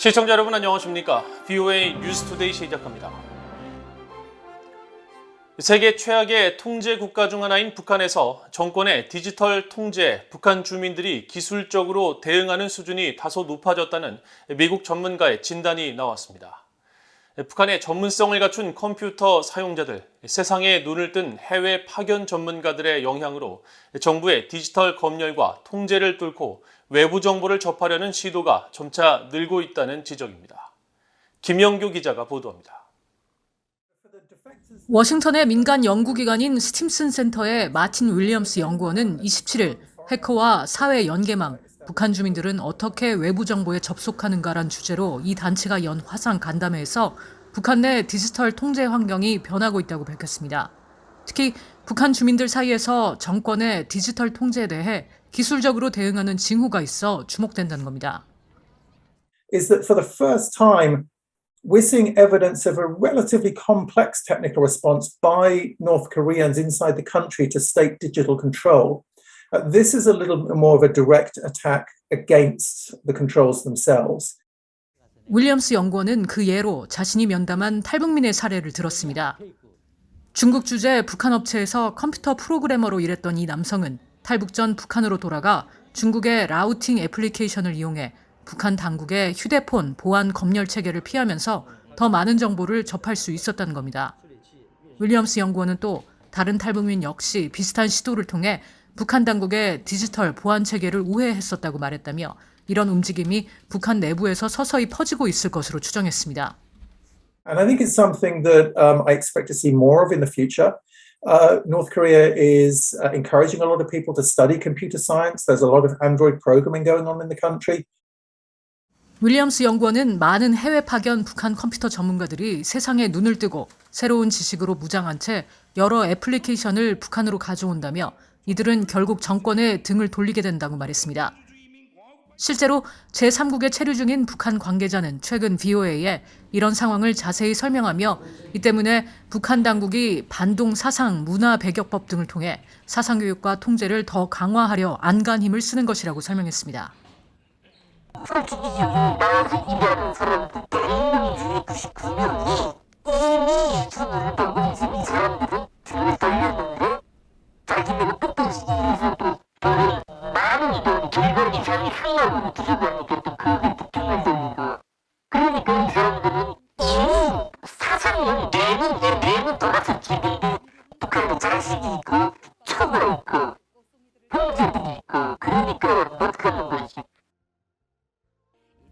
시청자 여러분 안녕하십니까? VOA 뉴스투데이 시작합니다. 세계 최악의 통제 국가 중 하나인 북한에서 정권의 디지털 통제에 북한 주민들이 기술적으로 대응하는 수준이 다소 높아졌다는 미국 전문가의 진단이 나왔습니다. 북한의 전문성을 갖춘 컴퓨터 사용자들, 세상에 눈을 뜬 해외 파견 전문가들의 영향으로 정부의 디지털 검열과 통제를 뚫고 외부 정보를 접하려는 시도가 점차 늘고 있다는 지적입니다. 김영규 기자가 보도합니다. 워싱턴의 민간 연구기관인 스팀슨 센터의 마틴 윌리엄스 연구원은 27일 해커와 사회 연계망, 북한 주민들은 어떻게 외부 정보에 접속하는가란 주제로 이 단체가 연 화상 간담회에서 북한 내 디지털 통제 환경이 변하고 있다고 밝혔습니다. 특히 북한 주민들 사이에서 정권의 디지털 통제에 대해 기술적으로 대응하는 징후가 있어 주목된다는 겁니다. Is that for the first time we're seeing evidence of a relatively complex technical response by North Koreans inside the country to state digital control. This is a little more of a direct attack against the controls themselves. 윌리엄스 연구원은 그 예로 자신이 면담한 탈북민의 사례를 들었습니다. 중국 주재 북한 업체에서 컴퓨터 프로그래머로 일했던 이 남성은 탈북 전 북한으로 돌아가 중국의 라우팅 애플리케이션을 이용해 북한 당국의 휴대폰 보안 검열 체계를 피하면서 더 많은 정보를 접할 수 있었다는 겁니다. 윌리엄스 연구원은 또 다른 탈북민 역시 비슷한 시도를 통해 북한 당국의 디지털 보안 체계를 우회했었다고 말했다며 이런 움직임이 북한 내부에서 서서히 퍼지고 있을 것으로 추정했습니다. And I think it's something that I expect to see more of in the future. North Korea is encouraging a lot of people to study computer science. There's a lot of Android programming going on in the country. 윌리엄스 연구원은 많은 해외 파견 북한 컴퓨터 전문가들이 세상에 눈을 뜨고 새로운 지식으로 무장한 채 여러 애플리케이션을 북한으로 가져온다며 이들은 결국 정권에 등을 돌리게 된다고 말했습니다. 실제로 제3국에 체류 중인 북한 관계자는 최근 VOA에 이런 상황을 자세히 설명하며 이 때문에 북한 당국이 반동 사상 문화 배격법 등을 통해 사상교육과 통제를 더 강화하려 안간 힘을 쓰는 것이라고 설명했습니다. 솔직히 나와서 일하는 사람들 100명 중에 99명이 이미 유튜브를 보고 있는 이 사람들은 등을 돌렸는데 자기네가 끝까지 일해서 또 많은 돈 결과 이상이 하려고 들고 하니까 또 그게 북한을 돌리고 그러니까 이 사람들은 이미 사상을 내는 돌아섰지. 근데 북한도 자식이 있고 초가 있고 형제들이 있고 그러니까 어떡하는 거지.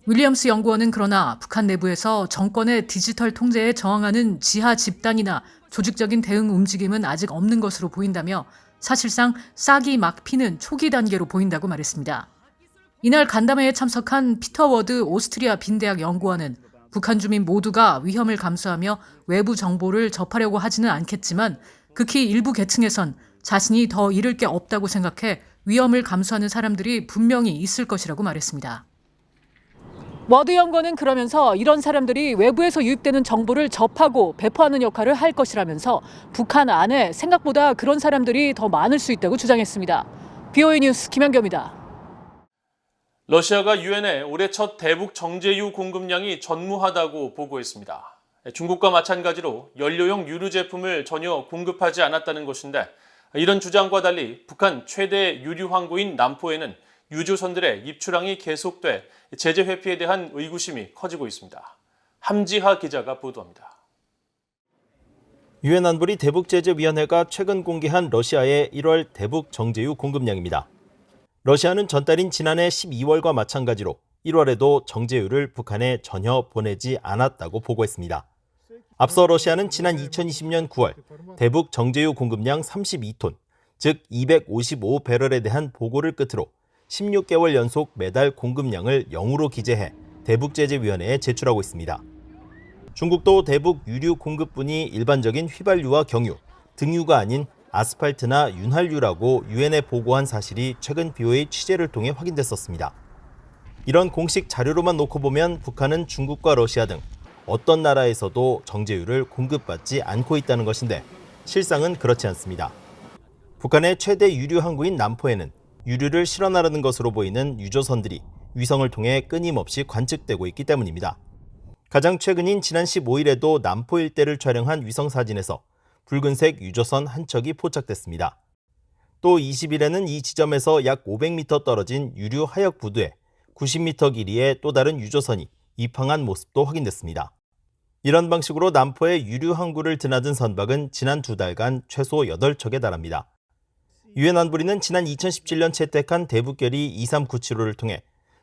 윌리엄스 연구원은 그러나 북한 내부에서 정권의 디지털 통제에 저항하는 지하 집단이나 조직적인 대응 움직임은 아직 없는 것으로 보인다며 사실상 싹이 막 피는 초기 단계로 보인다고 말했습니다. 이날 간담회에 참석한 피터 워드 오스트리아 빈대학 연구원은 북한 주민 모두가 위험을 감수하며 외부 정보를 접하려고 하지는 않겠지만 극히 일부 계층에선 자신이 더 잃을 게 없다고 생각해 위험을 감수하는 사람들이 분명히 있을 것이라고 말했습니다. 워드 연구원은 그러면서 이런 사람들이 외부에서 유입되는 정보를 접하고 배포하는 역할을 할 것이라면서 북한 안에 생각보다 그런 사람들이 더 많을 수 있다고 주장했습니다. VOA 뉴스 김현경입니다. 러시아가 유엔에 올해 첫 대북 정제유 공급량이 전무하다고 보고했습니다. 중국과 마찬가지로 연료용 유류 제품을 전혀 공급하지 않았다는 것인데 이런 주장과 달리 북한 최대 유류 항구인 남포에는 유조선들의 입출항이 계속돼 제재 회피에 대한 의구심이 커지고 있습니다. 함지하 기자가 보도합니다. 유엔 안보리 대북제재위원회가 최근 공개한 러시아의 1월 대북 정제유 공급량입니다. 러시아는 전달인 지난해 12월과 마찬가지로 1월에도 정제유를 북한에 전혀 보내지 않았다고 보고했습니다. 앞서 러시아는 지난 2020년 9월 대북 정제유 공급량 32톤, 즉 255배럴에 대한 보고를 끝으로 16개월 연속 매달 공급량을 0으로 기재해 대북제재위원회에 제출하고 있습니다. 중국도 대북 유류 공급분이 일반적인 휘발유와 경유, 등유가 아닌 아스팔트나 윤활유라고 유엔에 보고한 사실이 최근 VOA 취재를 통해 확인됐었습니다. 이런 공식 자료로만 놓고 보면 북한은 중국과 러시아 등 어떤 나라에서도 정제유를 공급받지 않고 있다는 것인데 실상은 그렇지 않습니다. 북한의 최대 유류 항구인 남포에는 유류를 실어나르는 것으로 보이는 유조선들이 위성을 통해 끊임없이 관측되고 있기 때문입니다. 가장 최근인 지난 15일에도 남포 일대를 촬영한 위성 사진에서 붉은색 유조선 한 척이 포착됐습니다. 또 20일에는 이 지점에서 약 500m 떨어진 유류 하역 부두에 90m 길이의 또 다른 유조선이 입항한 모습도 확인됐습니다. 이런 방식으로 남포의 유류 항구를 드나든 선박은 지난 2달간 최소 8척에 달합니다. 유엔 안보리는 지난 2017년 채택한 대북결의 2397호를 통해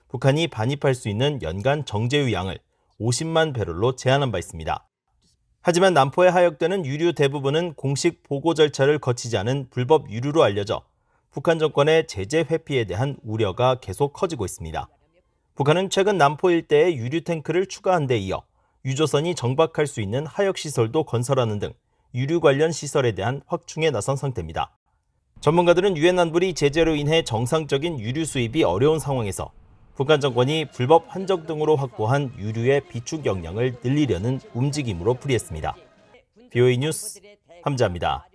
북한이 반입할 수 있는 연간 정제유 양을 50만 배럴로 제한한 바 있습니다. 하지만 남포에 하역되는 유류 대부분은 공식 보고 절차를 거치지 않은 불법 유류로 알려져 북한 정권의 제재 회피에 대한 우려가 계속 커지고 있습니다. 북한은 최근 남포 일대에 유류 탱크를 추가한 데 이어 유조선이 정박할 수 있는 하역 시설도 건설하는 등 유류 관련 시설에 대한 확충에 나선 상태입니다. 전문가들은 유엔 안보리 제재로 인해 정상적인 유류 수입이 어려운 상황에서 북한 정권이 불법 한적 등으로 확보한 유류의 비축 역량을 늘리려는 움직임으로 풀이했습니다. BOA 뉴스 함자입니다.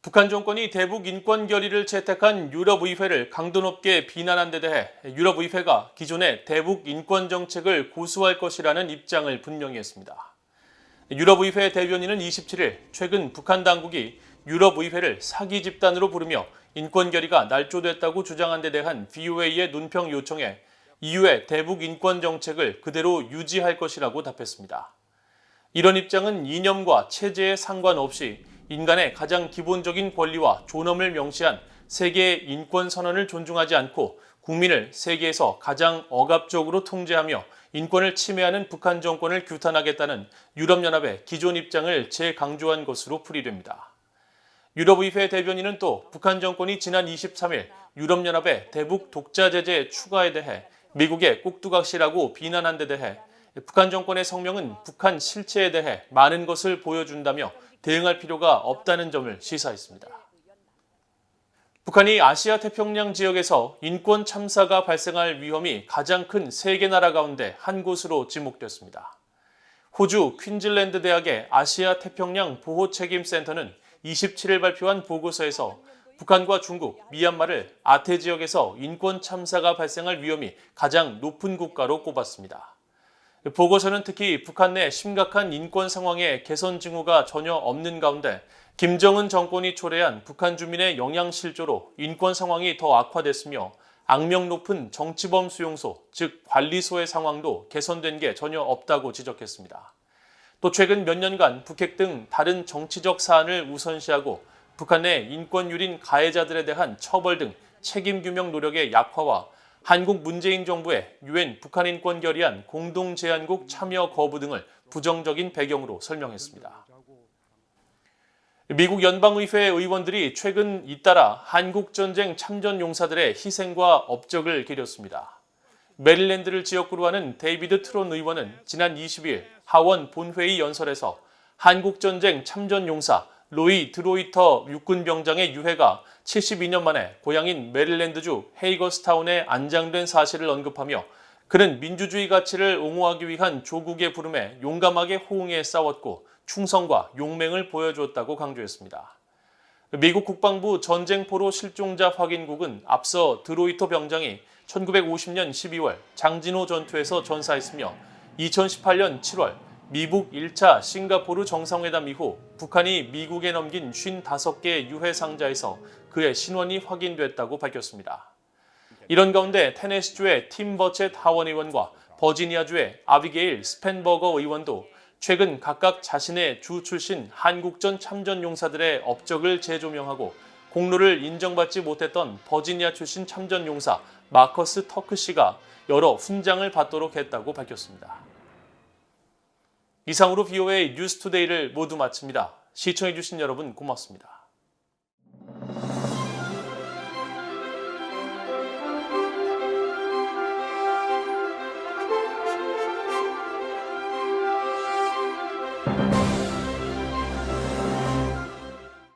북한 정권이 대북 인권 결의를 채택한 유럽의회를 강도 높게 비난한 데 대해 유럽의회가 기존의 대북 인권 정책을 고수할 것이라는 입장을 분명히 했습니다. 유럽의회 대변인은 27일 최근 북한 당국이 유럽의회를 사기 집단으로 부르며 인권 결의가 날조됐다고 주장한 데 대한 BOA의 논평 요청에 EU의 대북 인권 정책을 그대로 유지할 것이라고 답했습니다. 이런 입장은 이념과 체제에 상관없이 인간의 가장 기본적인 권리와 존엄을 명시한 세계의 인권 선언을 존중하지 않고 국민을 세계에서 가장 억압적으로 통제하며 인권을 침해하는 북한 정권을 규탄하겠다는 유럽연합의 기존 입장을 재강조한 것으로 풀이됩니다. 유럽의회 대변인은 또 북한 정권이 지난 23일 유럽연합의 대북 독자 제재 추가에 대해 미국의 꼭두각시라고 비난한 데 대해 북한 정권의 성명은 북한 실체에 대해 많은 것을 보여준다며 대응할 필요가 없다는 점을 시사했습니다. 북한이 아시아 태평양 지역에서 인권 참사가 발생할 위험이 가장 큰 3개 나라 가운데 한 곳으로 지목됐습니다. 호주 퀸즐랜드 대학의 아시아 태평양 보호책임센터는 27일 발표한 보고서에서 북한과 중국, 미얀마를 아태 지역에서 인권 참사가 발생할 위험이 가장 높은 국가로 꼽았습니다. 보고서는 특히 북한 내 심각한 인권 상황에 개선 징후가 전혀 없는 가운데 김정은 정권이 초래한 북한 주민의 영향실조로 인권 상황이 더 악화됐으며 악명 높은 정치범 수용소, 즉 관리소의 상황도 개선된 게 전혀 없다고 지적했습니다. 또 최근 몇 년간 북핵 등 다른 정치적 사안을 우선시하고 북한 내 인권 유린 가해자들에 대한 처벌 등 책임 규명 노력의 약화와 한국 문재인 정부의 유엔 북한 인권 결의안 공동제안국 참여 거부 등을 부정적인 배경으로 설명했습니다. 미국 연방의회 의원들이 최근 잇따라 한국전쟁 참전용사들의 희생과 업적을 기렸습니다. 메릴랜드를 지역구로 하는 데이비드 트론 의원은 지난 22일 하원 본회의 연설에서 한국전쟁 참전용사 로이 드로이터 육군병장의 유해가 72년 만에 고향인 메릴랜드주 헤이거스타운에 안장된 사실을 언급하며 그는 민주주의 가치를 옹호하기 위한 조국의 부름에 용감하게 호응해 싸웠고 충성과 용맹을 보여주었다고 강조했습니다. 미국 국방부 전쟁포로 실종자 확인국은 앞서 드로이터 병장이 1950년 12월 장진호 전투에서 전사했으며 2018년 7월 미북 1차 싱가포르 정상회담 이후 북한이 미국에 넘긴 55개 유해 상자에서 그의 신원이 확인됐다고 밝혔습니다. 이런 가운데 테네시주의 팀 버쳇 하원 의원과 버지니아주의 아비게일 스펜버거 의원도 최근 각각 자신의 주 출신 한국전 참전용사들의 업적을 재조명하고 공로를 인정받지 못했던 버지니아 출신 참전용사 마커스 터크 씨가 여러 훈장을 받도록 했다고 밝혔습니다. 이상으로 BOA 뉴스투데이를 모두 마칩니다. 시청해주신 여러분 고맙습니다.